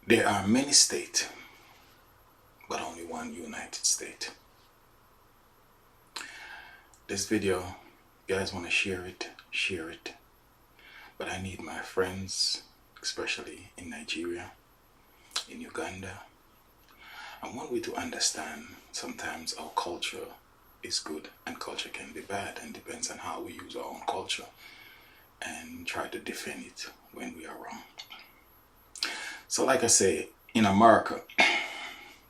There are many states, but only one United States. This video, you guys want to share it. But I need my friends, especially in Nigeria, in Uganda. I want we to understand sometimes our culture is good and culture can be bad, and depends on how we use our own culture and try to defend it when we are wrong. So like I say, in America,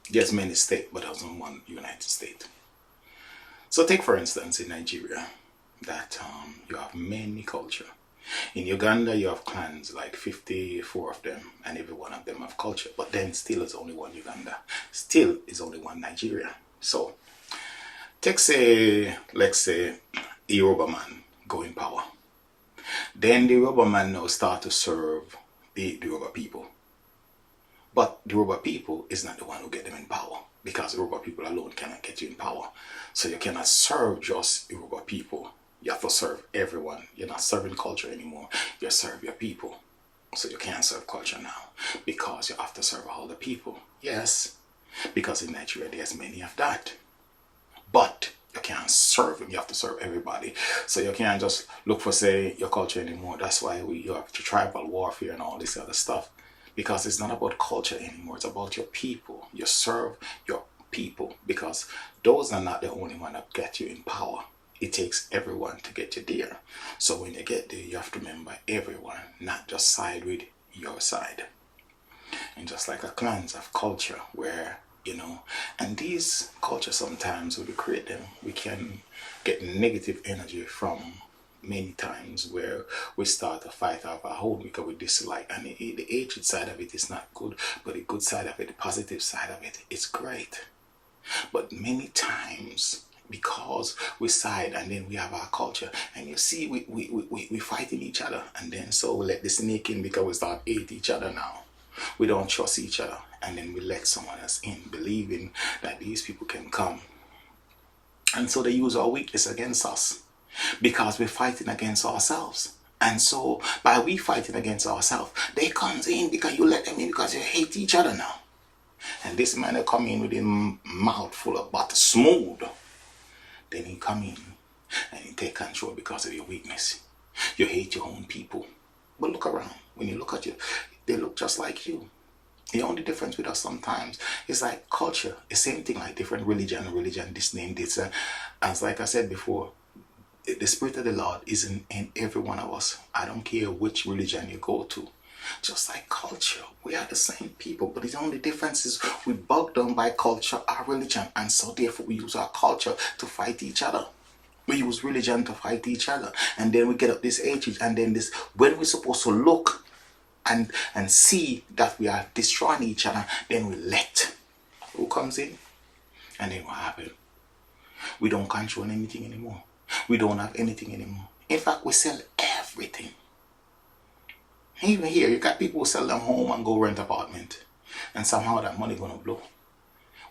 there's many states, but there's only one United States. So take for instance in Nigeria that you have many culture. In Uganda you have clans, like 54 of them, and every one of them have culture, but then still is only one Uganda. Still is only one Nigeria. So take say, let's say a Yoruba man go in power. Then the Yoruba man now start to serve the Yoruba people. But the Yoruba people is not the one who get them in power, because Yoruba people alone cannot get you in power. So you cannot serve just Yoruba people. You have to serve everyone. You're not serving culture anymore. You serve your people. So you can't serve culture now, because you have to serve all the people. Yes, because in Nigeria there's many of that. But you can't serve them. You have to serve everybody. So you can't just look for, say, your culture anymore. That's why you have tribal warfare and all this other stuff. Because it's not about culture anymore. It's about your people. You serve your people, because those are not the only one that get you in power. It takes everyone to get you there. So when you get there, you have to remember everyone, not just side with your side. And just like a clans of culture where, and these cultures sometimes when we create them, we can get negative energy from many times where we start a fight of our own because we dislike, and the hatred side of it is not good, but the good side of it, the positive side of it, is great. But many times, because we side and then we have our culture, and you see we fighting each other, and then so we let the snake in because we start hate each other now. We don't trust each other, and then we let someone else in, believing that these people can come. And so they use our weakness against us, because we're fighting against ourselves. And so by we fighting against ourselves, they comes in because you let them in because you hate each other now. And this man will come in with a mouth full of butter, smooth. Then he come in and he take control because of your weakness. You hate your own people. But look around. When you look at you, they look just like you. The only difference with us sometimes is like culture. The same thing, like different religion, this name, this. As like I said before, the Spirit of the Lord is in every one of us. I don't care which religion you go to. Just like culture, we are the same people, but the only difference is we bogged down by culture, our religion, and so therefore we use our culture to fight each other. We use religion to fight each other, and then we get up this age, and then this, when we're supposed to look and see that we are destroying each other, then we let who comes in, and then what happens? We don't control anything anymore. We don't have anything anymore. In fact, we sell everything. Even here, you got people who sell them home and go rent apartment, and somehow that money gonna blow.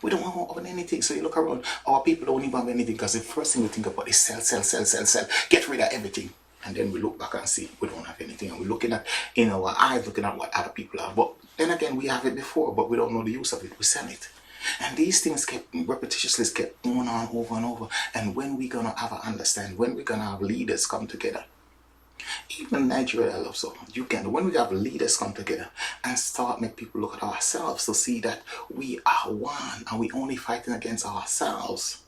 We don't want to own anything. So you look around, our people don't even have anything, because the first thing we think about is sell, get rid of everything. And then we look back and see we don't have anything, and we're looking at in our eyes, looking at what other people have. But then again, we have it before, but we don't know the use of it. We sell it. And these things kept repetitiously kept going on over and over. And when we gonna have an understand, when we gonna have leaders come together, even Nigeria, I love so Uganda, when we have leaders come together and start make people look at ourselves to see that we are one and we only fighting against ourselves.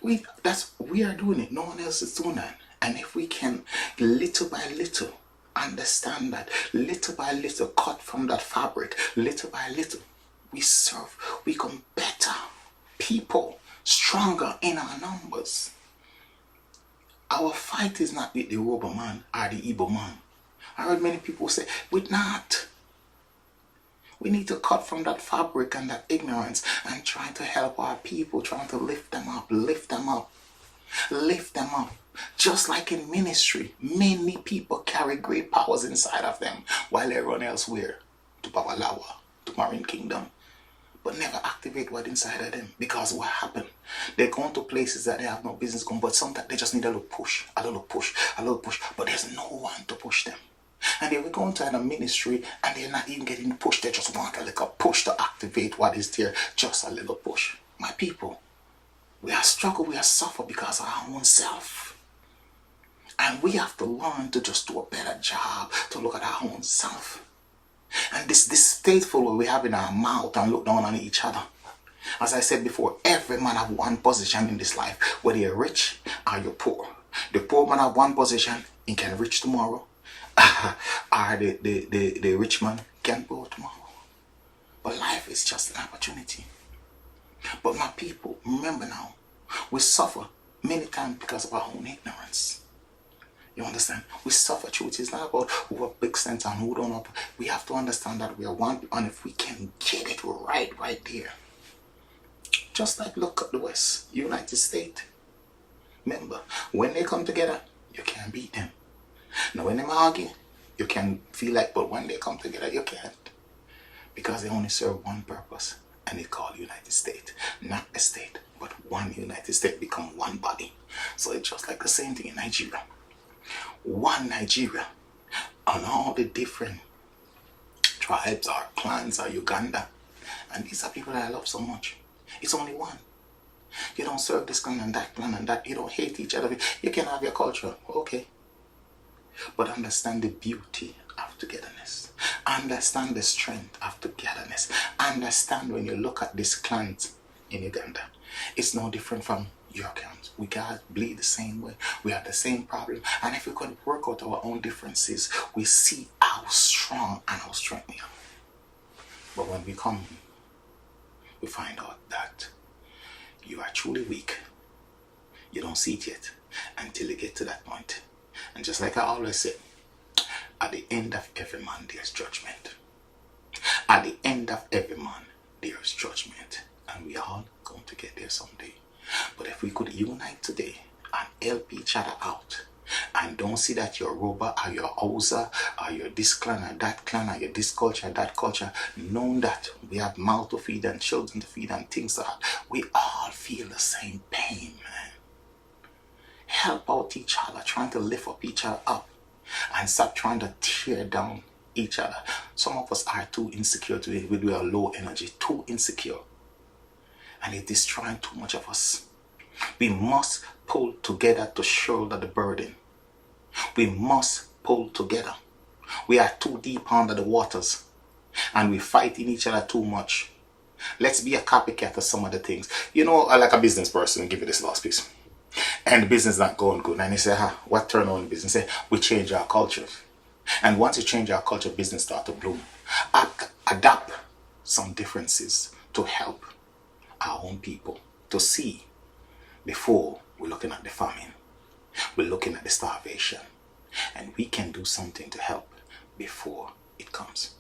We are doing it. No one else is doing that. And if we can little by little understand that, little by little cut from that fabric, little by little, we become better people, stronger in our numbers. Our fight is not with the Yoruba man or the Igbo man. I heard many people say, we're not. We need to cut from that fabric and that ignorance and try to help our people, trying to lift them up. Just like in ministry, many people carry great powers inside of them while they run elsewhere, to Babalawa, to Marine Kingdom, but never activate what's inside of them. Because what happened? They're going to places that they have no business going, but sometimes they just need a little push, but there's no one to push them. And they will go into a ministry and they're not even getting the push. They just want a little push to activate what is there. Just a little push. My people, we are struggle, we are suffer because of our own self. And we have to learn to just do a better job to look at our own self. And this faithful way we have in our mouth and look down on each other. As I said before, every man have one position in this life, whether you're rich or you're poor. The poor man have one position, he can rich tomorrow. Or the rich man can poor tomorrow. But life is just an opportunity. But my people, remember now, we suffer many times because of our own ignorance. You understand? We suffer through it. It's not about who have big sense and who don't have. We have to understand that we are one, and if we can get it right there. Just like look at the West, United States. Remember, when they come together, you can't beat them. Now when they argue, you can feel like, but when they come together, you can't. Because they only serve one purpose, and it's called United States. Not a state, but one United States become one body. So it's just like the same thing in Nigeria. One Nigeria, and all the different tribes or clans or Uganda. And these are people that I love so much. It's only one. You don't serve this clan and that clan and that. You don't hate each other. You can have your culture, okay. But understand the beauty of togetherness. Understand the strength of togetherness. Understand when you look at these clans in Uganda, it's no different from your clans. We guys bleed the same way. We have the same problem. And if we could work out our own differences, we see how strong and how strength we are. But when we come, we find out that you are truly weak. You don't see it yet until you get to that point. And just like I always say, at the end of every man, there's judgment. At the end of every man, there's judgment. And we are all going to get there someday. But if we could unite today and help each other out, and don't see that you're Roba or you're Hausa or you're this clan or that clan or you're this culture or that culture, knowing that we have mouth to feed and children to feed and things like that, we all feel the same pain, man. Help out each other, trying to lift up each other up and stop trying to tear down each other. Some of us are too insecure today. We are low energy, too insecure. And it is destroying too much of us. We must pull together to shoulder the burden. We must pull together. We are too deep under the waters and we fighting each other too much. Let's be a copycat of some of the things. You know, I like a business person, and give you this last piece. And the business not going good. And they say, what turn on the business? Say, we change our culture. And once you change our culture, business start to bloom. Adapt some differences to help our own people to see before we're looking at the famine. We're looking at the starvation. And we can do something to help before it comes.